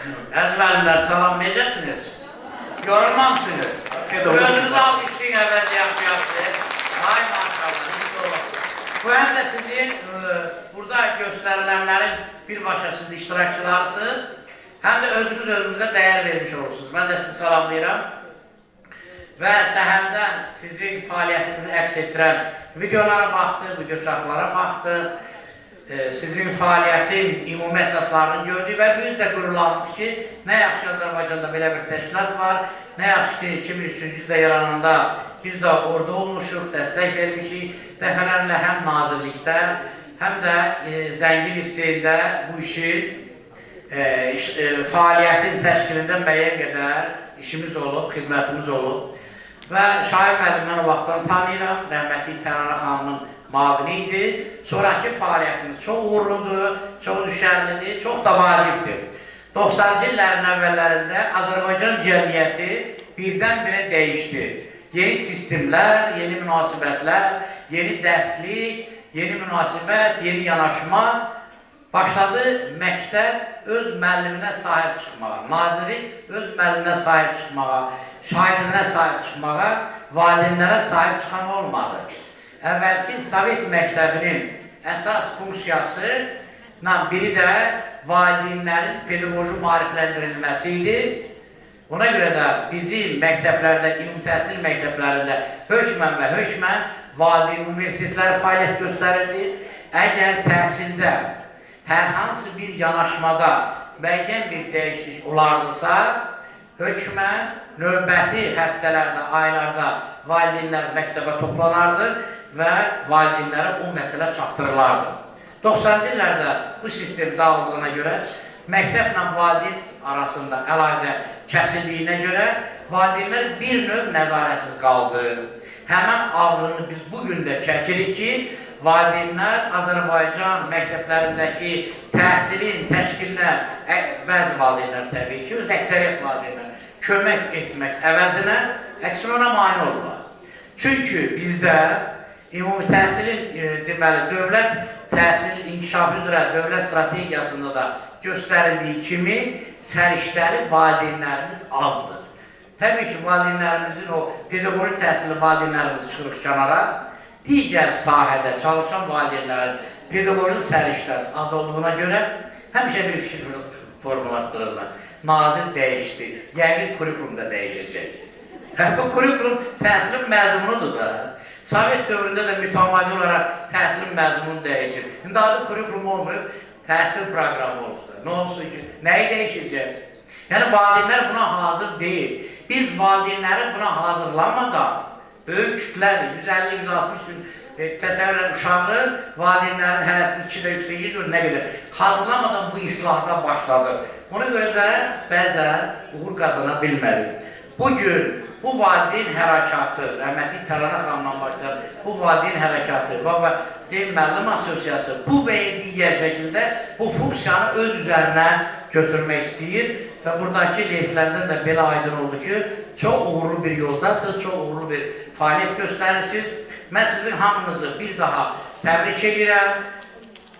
Əzbəlimlər, salam, necəsiniz? Yorulmamışsınız? Özünüzü almışdın əvvəlcə yaxşı. Ay maşallah. Bu həm də sizin burada göstərilənlərin birbaşa siz iştirakçılarısınız, həm də özünüzə dəyər vermiş olursunuz. Mən də sizi salamlayıram və səhərdən sizin fəaliyyətinizi əks etdirən videolara baxdıq, videoçarxlara baxdıq. Sizin fəaliyyətin ümumi əsaslarını gördük və biz də qürurlandıq ki, nə yaxşı ki Azərbaycanda belə bir təşkilat var, nə yaxşı ki 2003-cü ildə yarananda biz də orada olmuşuq, dəstək vermişik, dəfələrlə həm nazirlikdə, həm də Zəngil hissəyində bu işin fəaliyyətin təşkilində müəyyən qədər işimiz olub, xidmətimiz olub və Şahin müəllim mən o vaxtdan tanıyıram, rəhmətli Tərana xanımın mavini idi. Sonraki fəaliyyətimiz çox uğurludur, çox düşərlidir, çox da vacibdir. 90-cı illərin əvvəllərində Azərbaycan cəmiyyəti birdən-birə dəyişdi. Yeni sistemlər, yeni münasibətlər, yeni dərslik, yeni münasibət, yeni yanaşma başladı. Məktəb öz müəlliminə sahib çıxmağa, naziri öz müəlliminə sahib çıxmağa, şagirdinə sahib çıxmağa, valideynlərə sahib çıxan olmadı. Əvvəlki Sovet məktəbinin əsas funksiyası biri də valideynlərin pedaqoji maarifləndirilməsi idi. Ona görə də bizim məktəblərdə, ümumi təhsil məktəblərində hökmən valideyn universitetləri fəaliyyət göstərirdi. Əgər təhsildə hər hansı bir yanaşmada müəyyən bir dəyişiklik olardısa, hökmən növbəti həftələrdə, aylarda valideynlər məktəbə toplanardı və valideynlərə o məsələ çatdırılardı. 90-cı illərdə bu sistem dağıldığına görə, məktəblə valideyn arasında əlaqə kəsildiyinə görə valideynlər bir növ nəzarətsiz qaldı. Həmən ağrını biz bugün də çəkirik ki, valideynlər Azərbaycan məktəblərindəki təhsilin təşkilinə, bəzi valideynlər təbii ki, öz əksəriyyət valideynlər kömək etmək əvəzinə əksinə ona mane olurlar. Çünki bizdə ümumi təhsilin, deməli, dövlət təhsil inkişafı üzrə dövlət strategiyasında da göstərildiyi kimi səriştəli valideynlərimiz azdır. Təbii ki, valideynlərimizin o pedaqoji təhsili valideynlərimiz çıxırıq kənara, digər sahədə çalışan valideynlərin pedaqoji səriştəsi az olduğuna görə həmişə bir fikir formalaşdırırlar. Nazir dəyişdi, yəqin kurikulum da dəyişəcək. Bu kurikulum təhsilin məzmunudur da. Sovet dövründə də mütəmadi olaraq təhsilin məzmunu dəyişir. İndi adı kurikulum olmayıb, təhsil proqramı olubdur. Nə olsun ki, nəyi dəyişəcək? Yəni, valideynlər buna hazır deyil. Biz valideynləri buna hazırlanmadan, böyük kütlədir, 150-160 bin təsəvvürlə uşağı, valideynlərin hərəsini 2-də 3-də 7 nə qədər hazırlanmadan bu islahda başladır. Ona görə də bəzən uğur qazana bilmədik. Bugün bu valideyn hərəkatı, rəhmətli Tərana xanımdan başlayır, bu valideyn hərəkatı və müəllim asosiyası bu və digər şəkildə bu funksiyanı öz üzərinə götürmək istəyir və buradakı lehlərdən də belə aydın oldu ki, çox uğurlu bir yoldasınız, çox uğurlu bir fəaliyyət göstərirsiniz. Mən sizin hamınızı bir daha təbrik edirəm.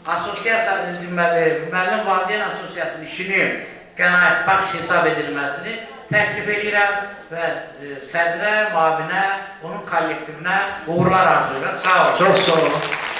Asosiyasiya, deməli, müəllim valideyn asosiyasının işini qənaətbəxş hesab edilməsini təklif edirəm və sədrə, müavinə, onun kollektivinə uğurlar arzulayıram. Sağ olun. Çox sağ olun.